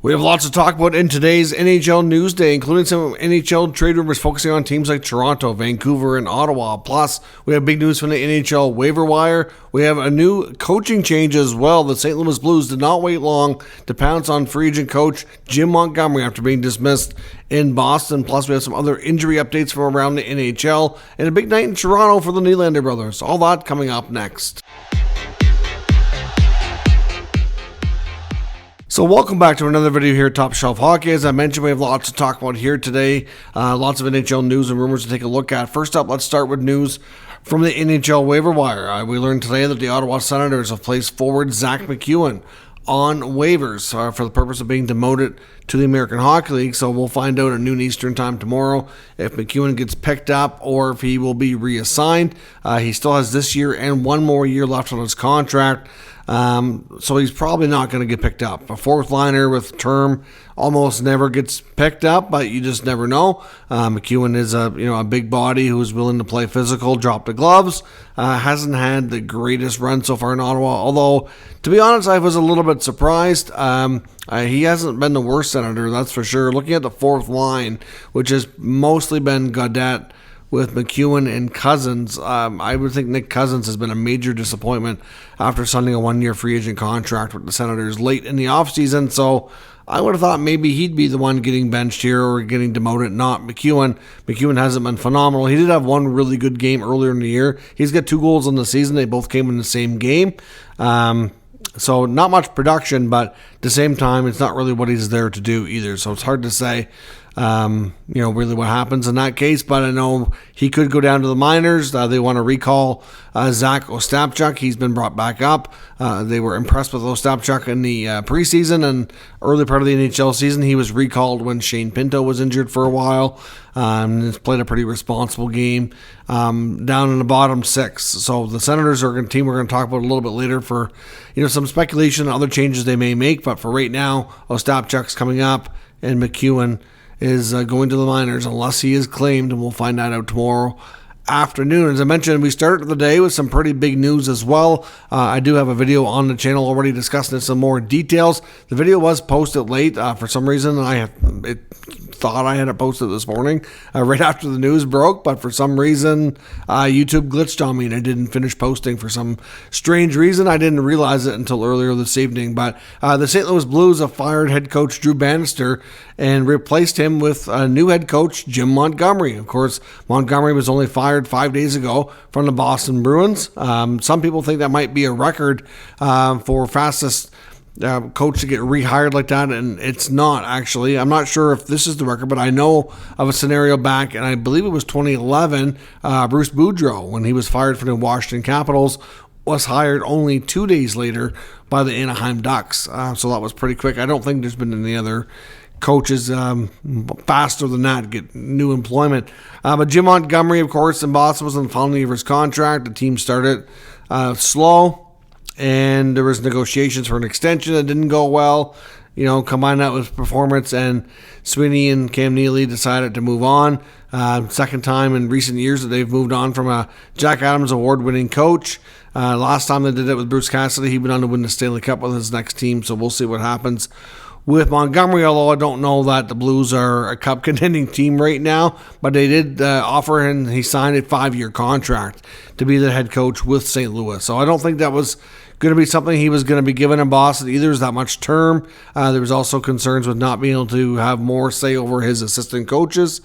We have lots to talk about in today's NHL News Day, including some NHL trade rumors focusing on teams like Toronto, Vancouver, and Ottawa. Plus, we have big news from the NHL waiver wire. We have a new coaching change as well. The St. Louis Blues did not wait long to pounce on free agent coach Jim Montgomery after being dismissed in Boston. Plus, we have some other injury updates from around the NHL and a big night in Toronto for the Nylander Brothers. All that coming up next. So welcome back to another video here at Top Shelf Hockey. As I mentioned, we have lots to talk about here today. Lots of NHL news and rumors to take a look at. First up, let's start with news from the NHL waiver wire. We learned today that the Ottawa Senators have placed forward Zach MacEwen on waivers for the purpose of being demoted to the American Hockey League. So we'll find out at noon Eastern time tomorrow if MacEwen gets picked up or if he will be reassigned. He still has this year and one more year left on his contract. So he's probably not going to get picked up. A fourth liner with term almost never gets picked up, but you just never know. MacEwen is a big body who is willing to play physical, drop the gloves. Hasn't had the greatest run so far in Ottawa, although to be honest, I was a little bit surprised. He hasn't been the worst Senator, that's for sure. Looking at the fourth line, which has mostly been Gaudette with MacEwen and Cousins, I would think Nick Cousins has been a major disappointment after signing a one-year free agent contract with the Senators late in the offseason. So I would have thought maybe he'd be the one getting benched here or getting demoted, not MacEwen. MacEwen hasn't been phenomenal. He did have one really good game earlier in the year. He's got 2 goals in the season. They both came in the same game. So not much production, but at the same time, it's not really what he's there to do either. So it's hard to say, really what happens in that case. But I know he could go down to the minors. They want to recall Zach Ostapchuk. He's been brought back up. They were impressed with Ostapchuk in the preseason and early part of the NHL season. He was recalled when Shane Pinto was injured for a while. He's played a pretty responsible game down in the bottom 6. So the Senators are a team we're going to talk about a little bit later for some speculation and other changes they may make. But for right now, Ostapchuk's coming up and MacEwen is going to the minors unless he is claimed, and we'll find that out tomorrow afternoon. As I mentioned, we started the day with some pretty big news as well. I do have a video on the channel already discussing some more details. The video was posted late. For some reason, I thought I had it posted this morning right after the news broke, but for some reason YouTube glitched on me and I didn't finish posting for some strange reason. I didn't realize it until earlier this evening. But the St. Louis Blues have fired head coach Drew Bannister and replaced him with a new head coach, Jim Montgomery. Of course, Montgomery was only fired 5 days ago from the Boston Bruins. Some people think that might be a record for fastest coach to get rehired like that, and it's not actually. I'm not sure if this is the record, but I know of a scenario back, and I believe it was 2011, Bruce Boudreau, when he was fired from the Washington Capitals, was hired only 2 days later by the Anaheim Ducks. So that was pretty quick. I don't think there's been any other coaches faster than that get new employment. But Jim Montgomery, of course, in Boston was in the final year of his contract. The team started slow, and there was negotiations for an extension that didn't go well. Combine that with performance, and Sweeney and Cam Neely decided to move on. Second time in recent years that they've moved on from a Jack Adams award-winning coach. Last time they did it with Bruce Cassidy, he went on to win the Stanley Cup with his next team, so we'll see what happens with Montgomery, although I don't know that the Blues are a cup contending team right now, but they did offer him, he signed a 5-year contract to be the head coach with St. Louis. So I don't think that was going to be something he was going to be given in Boston either. Is that much term. There was also concerns with not being able to have more say over his assistant coaches.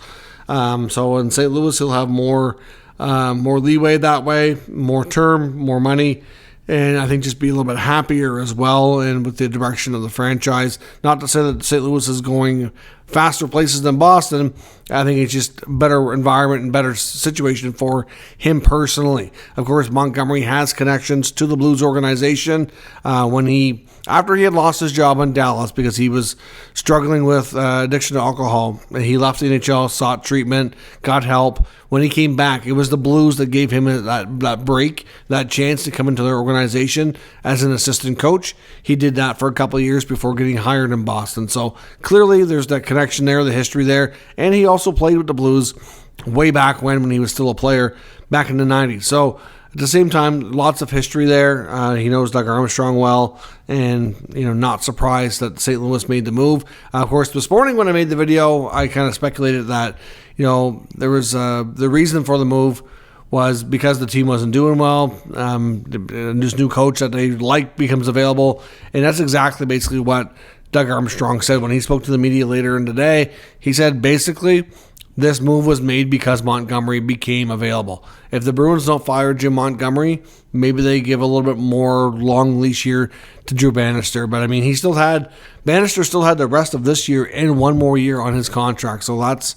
So in St. Louis, he'll have more leeway that way, more term, more money, and I think just be a little bit happier as well, and with the direction of the franchise. Not to say that St. Louis is going faster places than Boston. I think it's just a better environment and better situation for him personally. Of course, Montgomery has connections to the Blues organization. After he had lost his job in Dallas because he was struggling with addiction to alcohol, he left the NHL, sought treatment, got help. When he came back, it was the Blues that gave him that break, that chance to come into their organization as an assistant coach. He did that for a couple of years before getting hired in Boston. So clearly there's that connection there, the history there, and he also played with the Blues way back when he was still a player back in the 90s. So At the same time, lots of history there. He knows Doug Armstrong well, and not surprised that St. Louis made the move. Of course, this morning when I made the video, I kind of speculated that there was the reason for the move was because the team wasn't doing well. This new coach that they like becomes available, and that's exactly basically what Doug Armstrong said when he spoke to the media later in the day. He said basically this move was made because Montgomery became available. If the Bruins don't fire Jim Montgomery, maybe they give a little bit more long leash here to Drew Bannister. But I mean, Bannister still had the rest of this year and one more year on his contract. So that's,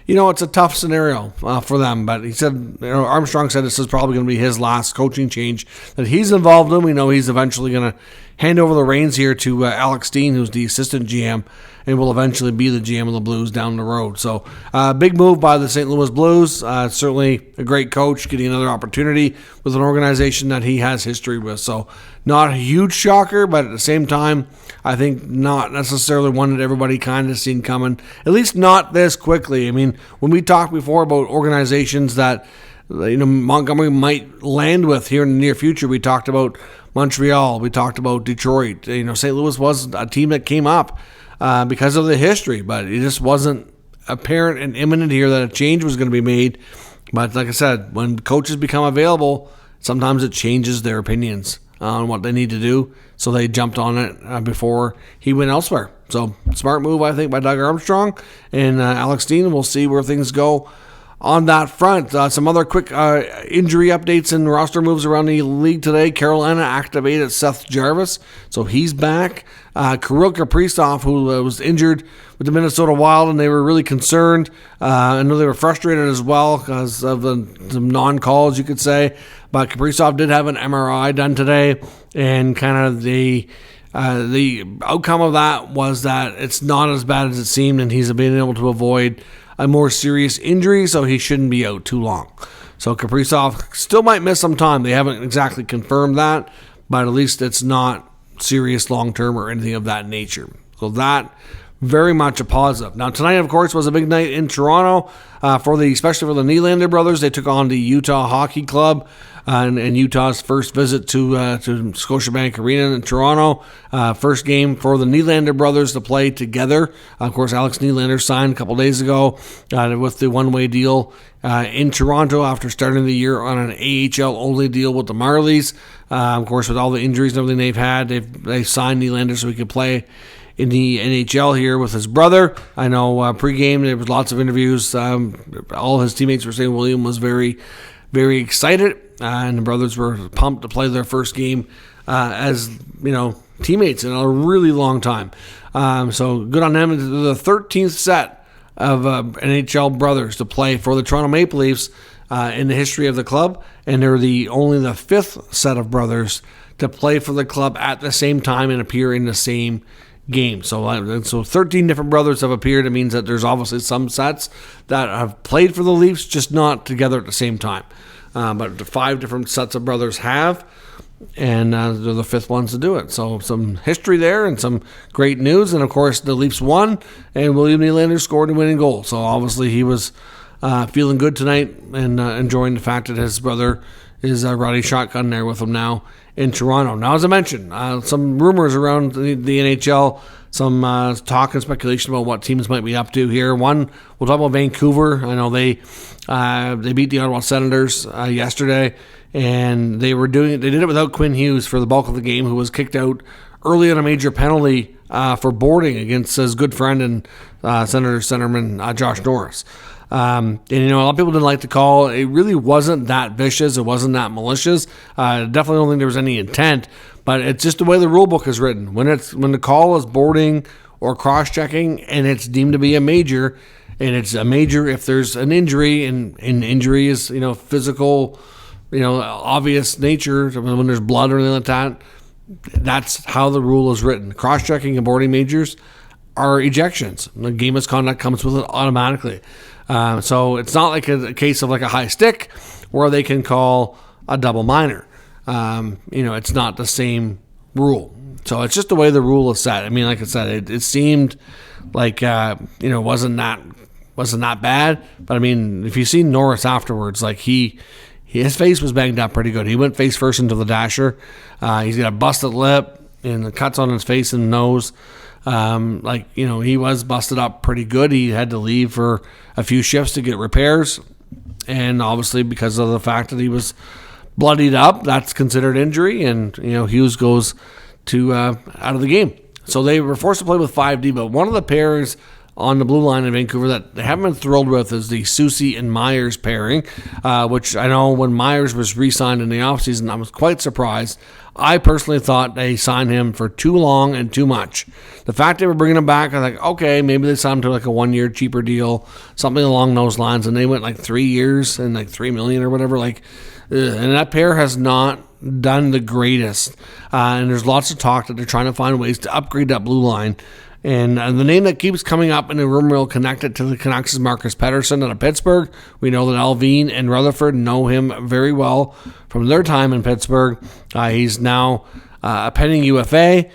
it's a tough scenario for them. But he said, Armstrong said this is probably going to be his last coaching change that he's involved in. We know he's eventually going to hand over the reins here to Alex Steen, who's the assistant GM, and will eventually be the GM of the Blues down the road. So big move by the St. Louis Blues. Certainly a great coach getting another opportunity with an organization that he has history with. So not a huge shocker, but at the same time, I think not necessarily one that everybody kind of seen coming, at least not this quickly. I mean, when we talked before about organizations that Montgomery might land with here in the near future, we talked about Montreal, we talked about Detroit. St. Louis was a team that came up because of the history, but it just wasn't apparent and imminent here that a change was going to be made. But like I said, when coaches become available, sometimes it changes their opinions on what they need to do. So they jumped on it before he went elsewhere. So smart move, I think, by Doug Armstrong and Alex Steen. We'll see where things go on that front. Some other quick injury updates and roster moves around the league today. Carolina activated Seth Jarvis, so he's back. Kirill Kaprizov, who was injured with the Minnesota Wild, and they were really concerned. I know they were frustrated as well because of some non-calls, you could say. But Kaprizov did have an MRI done today, and kind of the outcome of that was that it's not as bad as it seemed, and he's been able to avoid a more serious injury, so he shouldn't be out too long. So Kaprizov still might miss some time. They haven't exactly confirmed that, but at least it's not serious long-term or anything of that nature. So that, very much a positive. Now tonight, of course, was a big night in Toronto, especially for the Nylander Brothers. They took on the Utah Hockey Club, and Utah's first visit to Scotiabank Arena in Toronto. First game for the Nylander Brothers to play together. Of course, Alex Nylander signed a couple days ago with the one-way deal in Toronto after starting the year on an AHL-only deal with the Marlies. Of course, with all the injuries and everything they've had, they signed Nylander so he could play in the NHL here with his brother. I know pregame there was lots of interviews. All his teammates were saying William was very, very excited, and the brothers were pumped to play their first game as teammates in a really long time. So good on them. The 13th set of NHL brothers to play for the Toronto Maple Leafs in the history of the club, and they're only the 5th set of brothers to play for the club at the same time and appear in the same game. So 13 different brothers have appeared. It means that there's obviously some sets that have played for the Leafs, just not together at the same time. But the 5 different sets of brothers have, and they're the 5th ones to do it. So some history there and some great news. And of course, the Leafs won, and William Nylander scored a winning goal. So obviously he was feeling good tonight and enjoying the fact that his brother is riding shotgun there with him now in Toronto. Now, as I mentioned, some rumors around the NHL, some talk and speculation about what teams might be up to here. One, we'll talk about Vancouver. I know they beat the Ottawa Senators yesterday, and they did it without Quinn Hughes for the bulk of the game, who was kicked out early on a major penalty for boarding against his good friend and Senator centerman Josh Norris. And a lot of people didn't like the call. It really wasn't that vicious. It wasn't that malicious. Definitely don't think there was any intent, but it's just the way the rule book is written. When the call is boarding or cross-checking and it's deemed to be a major, and it's a major if there's an injury, and injury is physical, obvious nature. When there's blood or anything like that, that's how the rule is written. Cross-checking and boarding majors are ejections. The game misconduct comes with it automatically. So it's not like a case of like a high stick where they can call a double minor. It's not the same rule. So it's just the way the rule is set. I mean, like I said, it seemed like wasn't that bad. But I mean, if you see Norris afterwards, like he his face was banged up pretty good. He went face first into the dasher. He's got a busted lip and the cuts on his face and nose. He was busted up pretty good. He had to leave for a few shifts to get repairs. And obviously because of the fact that he was bloodied up, that's considered injury. And, Hughes goes to out of the game. So they were forced to play with 5D. But one of the pairs on the blue line in Vancouver that they haven't been thrilled with is the Soucy and Myers pairing, which I know when Myers was re-signed in the offseason, I was quite surprised. I personally thought they signed him for too long and too much. The fact they were bringing him back, I was like, okay, maybe they signed him to a 1 year cheaper deal, something along those lines, and they went 3 years and $3 million or whatever. And that pair has not done the greatest. And there's lots of talk that they're trying to find ways to upgrade that blue line. And the name that keeps coming up in the rumor mill connected to the Canucks is Marcus Pettersson out of Pittsburgh. We know that Alvin and Rutherford know him very well from their time in Pittsburgh. He's now a pending UFA.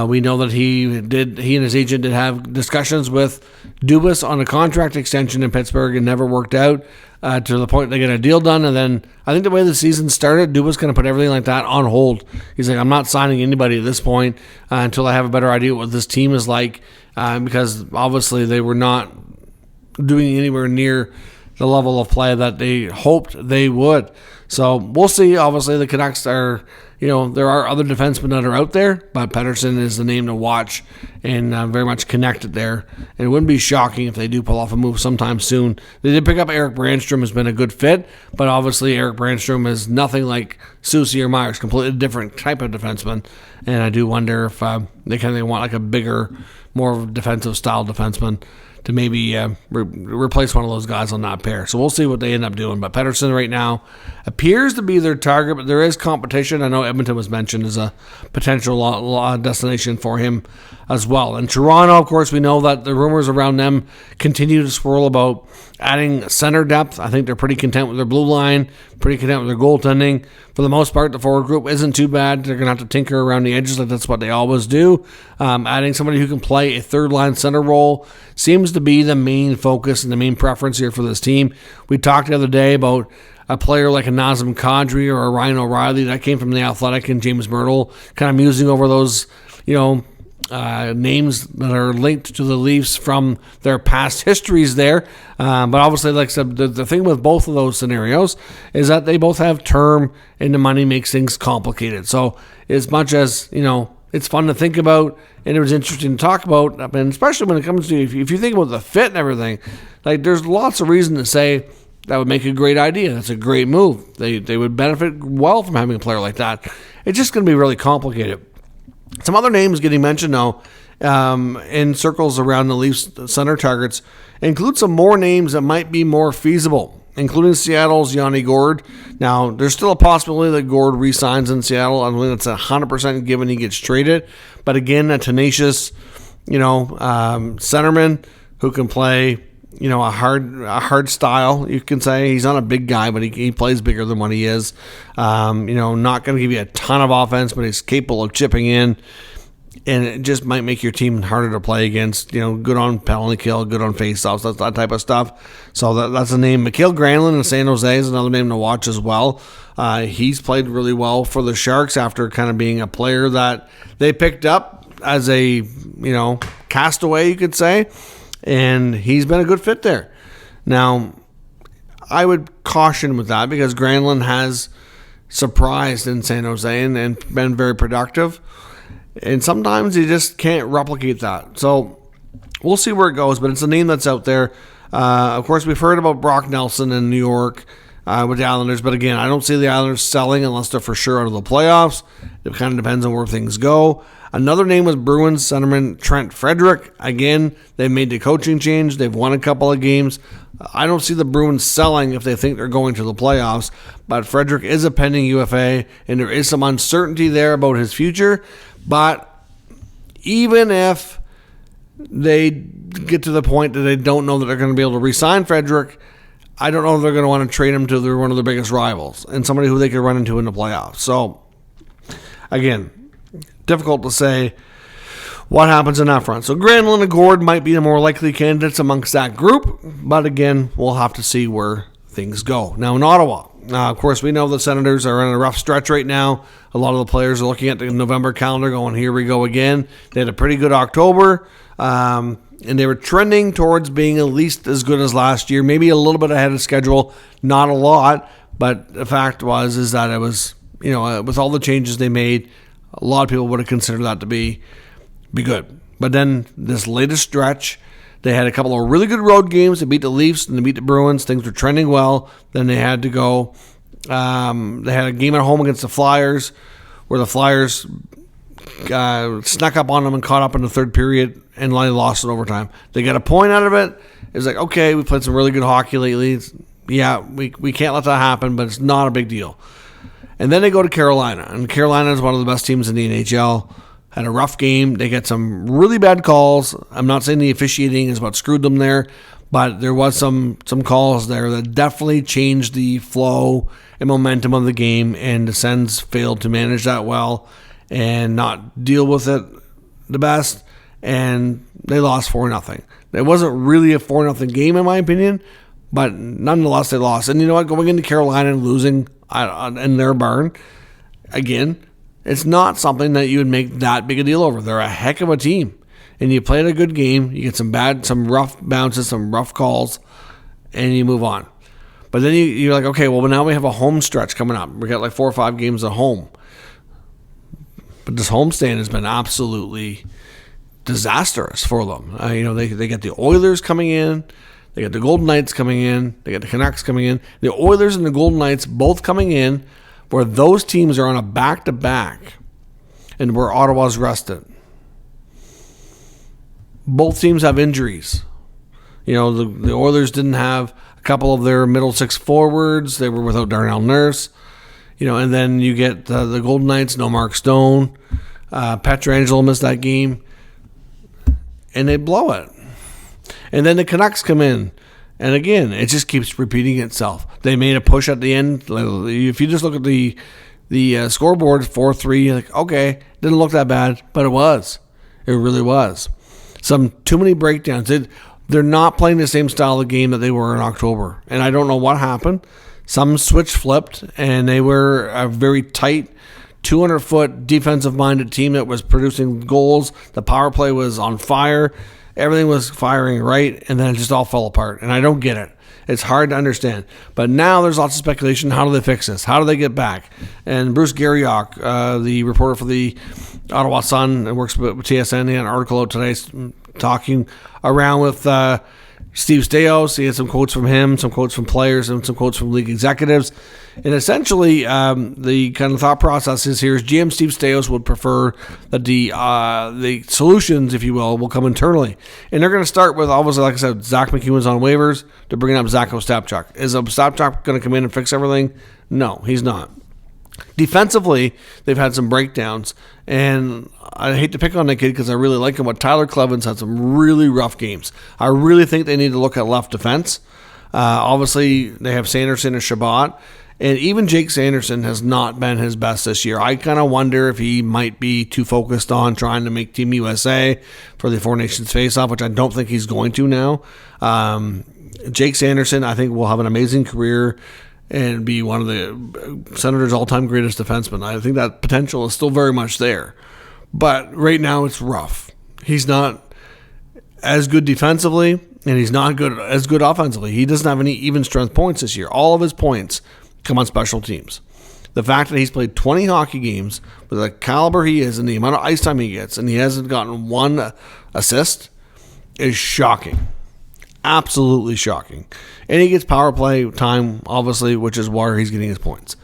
We know that he and his agent did have discussions with Dubas on a contract extension in Pittsburgh and never worked out to the point they get a deal done. And then I think the way the season started, Dubas going to put everything like that on hold. He's like, I'm not signing anybody at this point until I have a better idea what this team is like, because obviously they were not doing anywhere near the level of play that they hoped they would. So we'll see. Obviously the Canucks are, there are other defensemen that are out there, but Pettersson is the name to watch and very much connected there. And it wouldn't be shocking if they do pull off a move sometime soon. They did pick up Erik Brandstrom, has been a good fit, but obviously Erik Brandstrom is nothing like Soucy or Myers, completely different type of defenseman. And I do wonder if they want a bigger, more defensive style defenseman to maybe replace one of those guys on that pair. So we'll see what they end up doing. But Pettersson right now appears to be their target, but there is competition. I know Edmonton was mentioned as a potential destination for him as well. And Toronto, of course, we know that the rumors around them continue to swirl about adding center depth. I think they're pretty content with their blue line, pretty content with their goaltending. For the most part, the forward group isn't too bad. They're going to have to tinker around the edges, like that's what they always do. Adding somebody who can play a third-line center role seems to be the main focus and the main preference here for this team. We talked the other day about a player like a Nazem Kadri or a Ryan O'Reilly that came from the Athletic and James Myrtle, kind of musing over those, names that are linked to the Leafs from their past histories there. But obviously, like I said, the thing with both of those scenarios is that they both have term and the money makes things complicated. So as much as, it's fun to think about and it was interesting to talk about, and especially when it comes to, if you think about the fit and everything, there's lots of reason to say that would make a great idea. That's a great move. They would benefit well from having a player like that. It's just going to be really complicated. Some other names getting mentioned now in circles around the Leafs center targets include some more names that might be more feasible, including Seattle's Yanni Gourde. Now, there's still a possibility that Gourde re-signs in Seattle. I don't think that's 100% given he gets traded. But again, a tenacious, centerman who can play, a hard style, you can say. He's not a big guy, but he plays bigger than what he is. Not going to give you a ton of offense, but he's capable of chipping in. And it just might make your team harder to play against, good on penalty kill, good on faceoffs, that type of stuff. So that's a name. Mikhail Granlund in San Jose is another name to watch as well. He's played really well for the Sharks after kind of being a player that they picked up as a, castaway, you could say. And he's been a good fit there. Now, I would caution with that because Granlund has surprised in San Jose and been very productive. And sometimes you just can't replicate that. So we'll see where it goes, but it's a name that's out there. Of course, we've heard about Brock Nelson in New York with the Islanders. But again, I don't see the Islanders selling unless they're for sure out of the playoffs. It kind of depends on where things go. Another name was Bruins centerman Trent Frederick. Again, they made the coaching change. They've won a couple of games. I don't see the Bruins selling if they think they're going to the playoffs. But Frederick is a pending UFA, and there is some uncertainty there about his future. But even if they get to the point that they don't know that they're going to be able to re-sign Frederick, I don't know if they're going to want to trade him to one of their biggest rivals and somebody who they could run into in the playoffs. So, again, difficult to say what happens in that front. So Granlund and Gourde might be the more likely candidates amongst that group, but again, we'll have to see where things go. Now in Ottawa, Of course, we know the Senators are in a rough stretch right now. A lot of the players are looking at the November calendar going, here we go again. They had a pretty good October, and they were trending towards being at least as good as last year, maybe a little bit ahead of schedule, not a lot, but the fact is that it was, with all the changes they made, a lot of people would have considered that to be good. But then this latest stretch, they had a couple of really good road games. They beat the Leafs and they beat the Bruins. Things were trending well. Then they had to go. They had a game at home against the Flyers where the Flyers snuck up on them and caught up in the third period and they lost in overtime. They got a point out of it. It's like, okay, we played some really good hockey lately. We can't let that happen, but it's not a big deal. And then they go to Carolina. And Carolina is one of the best teams in the NHL. Had a rough game. They get some really bad calls. I'm not saying the officiating is what screwed them there, but there was some calls there that definitely changed the flow and momentum of the game, and the Sens failed to manage that well and not deal with it the best, and they lost 4-0. It wasn't really a 4-0 game in my opinion, but nonetheless they lost. And you know what? Going into Carolina and losing in their barn, again, it's not something that you would make that big a deal over. They're a heck of a team. And you played a good game. You get some rough bounces, some rough calls, and you move on. But then you're like, okay, well, now we have a home stretch coming up. We got like 4 or 5 games at home. But this homestand has been absolutely disastrous for them. They get the Oilers coming in. They got the Golden Knights coming in. They got the Canucks coming in. The Oilers and the Golden Knights both coming in, where those teams are on a back-to-back and where Ottawa's rested. Both teams have injuries. The Oilers didn't have a couple of their middle 6 forwards. They were without Darnell Nurse. And then you get the Golden Knights, no Mark Stone. Pietrangelo missed that game. And they blow it. And then the Canucks come in. And again, it just keeps repeating itself. They made a push at the end. If you just look at the scoreboard, 4-3, you're like, okay, didn't look that bad, but it was. It really was. Too many breakdowns. They're not playing the same style of game that they were in October. And I don't know what happened. Some switch flipped, and they were a very tight, 200-foot defensive-minded team that was producing goals. The power play was on fire. Everything was firing right, and then it just all fell apart. And I don't get it. It's hard to understand. But now there's lots of speculation. How do they fix this? How do they get back? And Bruce Garriock, the reporter for the Ottawa Sun and works with TSN, he had an article out today talking around with Steve Staios. He had some quotes from him, some quotes from players, and some quotes from league executives. And essentially, the kind of thought process is here is GM Steve Staios would prefer that the solutions, if you will come internally. And they're going to start with, obviously, like I said, Zach MacEwen's on waivers. They're bringing up Zach Ostapchuk. Is Ostapchuk going to come in and fix everything? No, he's not. Defensively, they've had some breakdowns, and I hate to pick on that kid because I really like him, but Tyler Cleven's had some really rough games. I really think they need to look at left defense. Obviously, they have Sanderson and Shabbat, and even Jake Sanderson has not been his best this year. I kind of wonder if he might be too focused on trying to make Team USA for the Four Nations face-off, which I don't think he's going to now. Jake Sanderson, I think, will have an amazing career and be one of the Senators' all-time greatest defensemen. I think that potential is still very much there. But right now it's rough. He's not as good defensively, and he's not as good offensively. He doesn't have any even strength points this year. All of his points come on special teams. The fact that he's played 20 hockey games with the caliber he is and the amount of ice time he gets, and he hasn't gotten one assist, is shocking. Absolutely shocking. And he gets power play time, obviously, which is where he's getting his points.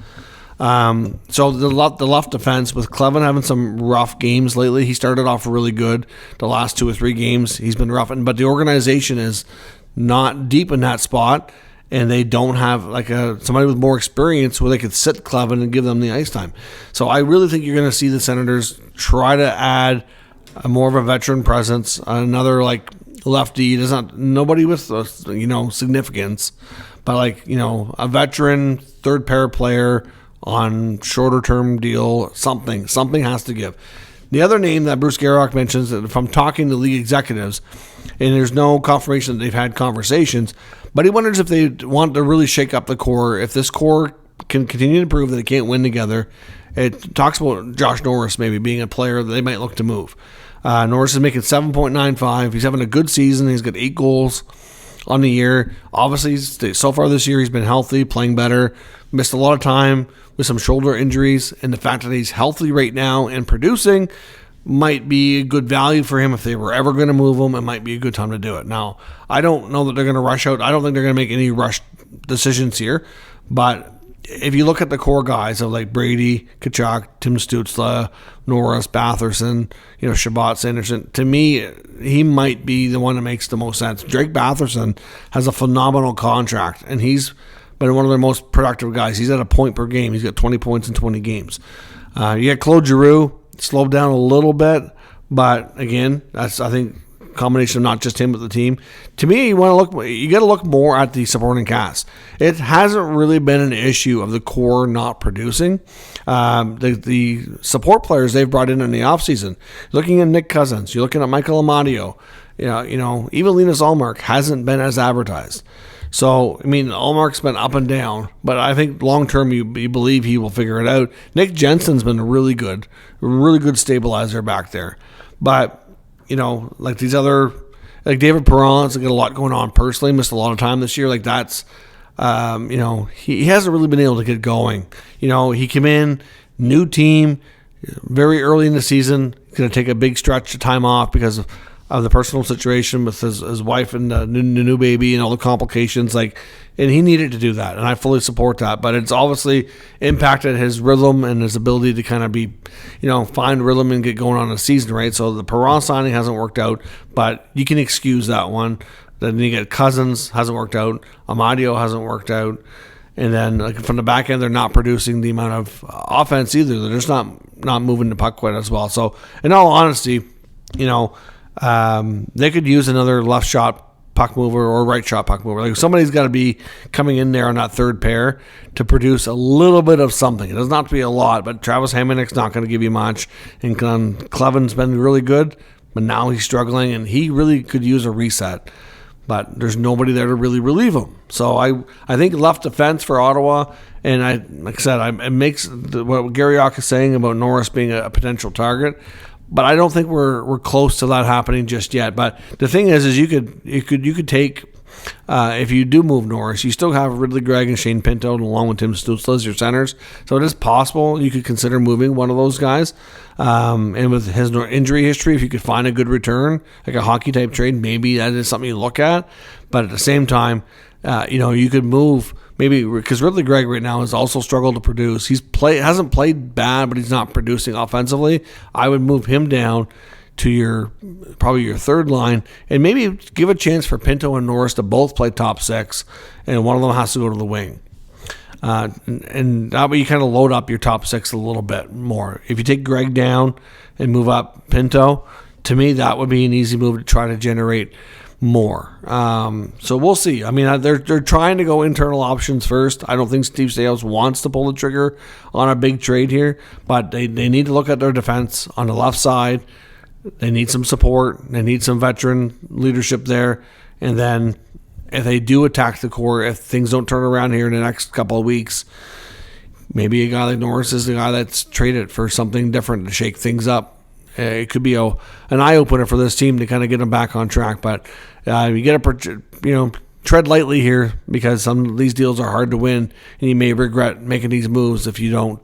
So the left defense, with Cleven having some rough games lately, he started off really good. The last 2 or 3 games, he's been rough. But the organization is not deep in that spot, and they don't have like somebody with more experience where they could sit Cleven and give them the ice time. So I really think you're going to see the Senators try to add more of a veteran presence, another lefty. There's nobody with significance, but a veteran third pair player on shorter term deal. Something has to give. The other name that Bruce Garriock mentions, if I'm talking to league executives, and there's no confirmation that they've had conversations, but he wonders if they want to really shake up the core. If this core can continue to prove that they can't win together. It talks about Josh Norris maybe being a player that they might look to move. Norris is making 7.95. He's having a good season. He's got 8 goals on the year. Obviously, so far this year, he's been healthy, playing better. Missed a lot of time with some shoulder injuries, and the fact that he's healthy right now and producing might be a good value for him. If they were ever going to move him, it might be a good time to do it. Now, I don't know that they're going to rush out. I don't think they're going to make any rush decisions here, but if you look at the core guys of like Brady, Tkachuk, Tim Stützle, Norris, Batherson, Shabbat, Sanderson, to me, he might be the one that makes the most sense. Drake Batherson has a phenomenal contract, and he's been one of their most productive guys. He's at a point per game. He's got 20 points in 20 games. You got Claude Giroux, slowed down a little bit, but again, that's, I think, combination of not just him but the team. To me, you got to look more at the supporting cast. It hasn't really been an issue of the core not producing. The support players they've brought in the offseason, looking at Nick Cousins, you're looking at Michael Amadio, even Linus Ullmark hasn't been as advertised. So, I mean, Ullmark's been up and down, but I think long-term you believe he will figure it out. Nick Jensen's been really good stabilizer back there. But like these other, like David Perron's got a lot going on personally, missed a lot of time this year. Like that's, he hasn't really been able to get going. He came in, new team, very early in the season, going to take a big stretch of time off because of the personal situation with his wife and the new baby and all the complications. And he needed to do that, and I fully support that. But it's obviously impacted his rhythm and his ability to kind of be, find rhythm and get going on a season, right? So the Perron signing hasn't worked out, but you can excuse that one. Then you get Cousins, hasn't worked out. Amadio hasn't worked out. And then from the back end, they're not producing the amount of offense either. They're just not moving the puck quite as well. So in all honesty, they could use another left shot puck mover or right shot puck mover. Like somebody's got to be coming in there on that third pair to produce a little bit of something. It doesn't have to be a lot, but Travis Hamonic's not going to give you much. And Cleven's been really good, but now he's struggling, and he really could use a reset. But there's nobody there to really relieve him. So I think left defense for Ottawa, and like I said, it makes what Gary Ock is saying about Norris being a potential target. But I don't think we're close to that happening just yet. But the thing is you could take, if you do move Norris, you still have Ridley Gregg and Shane Pinto along with Tim Stützle as your centers. So it is possible you could consider moving one of those guys. And with his injury history, if you could find a good return, like a hockey type trade, maybe that is something you look at. But at the same time, you could move maybe because Ridley Gregg right now has also struggled to produce. Hasn't played bad, but he's not producing offensively. I would move him down to probably your third line, and maybe give a chance for Pinto and Norris to both play top six, and one of them has to go to the wing. And that way you kind of load up your top six a little bit more. If you take Gregg down and move up Pinto, to me that would be an easy move to try to generate more. So we'll see. I mean, they're trying to go internal options first. I don't think Steve Staios wants to pull the trigger on a big trade here, but they need to look at their defense on the left side. They need some support. They need some veteran leadership there. And then if they do attack the core, if things don't turn around here in the next couple of weeks, maybe a guy like Norris is the guy that's traded for something different to shake things up. It could be an eye-opener for this team to kind of get them back on track. But you got to, tread lightly here because some of these deals are hard to win, and you may regret making these moves if you don't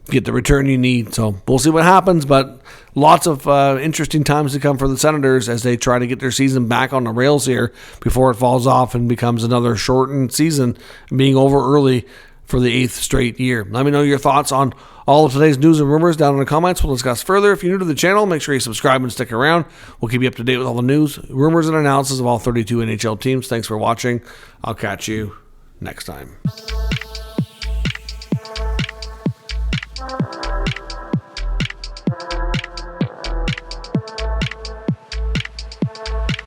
get the return you need. So we'll see what happens, but lots of interesting times to come for the Senators as they try to get their season back on the rails here before it falls off and becomes another shortened season, being over early for the 8th straight year. Let me know your thoughts on all of today's news and rumors down in the comments. We'll discuss further. If you're new to the channel, make sure you subscribe and stick around. We'll keep you up to date with all the news, rumors, and analysis of all 32 NHL teams. Thanks for watching. I'll catch you next time.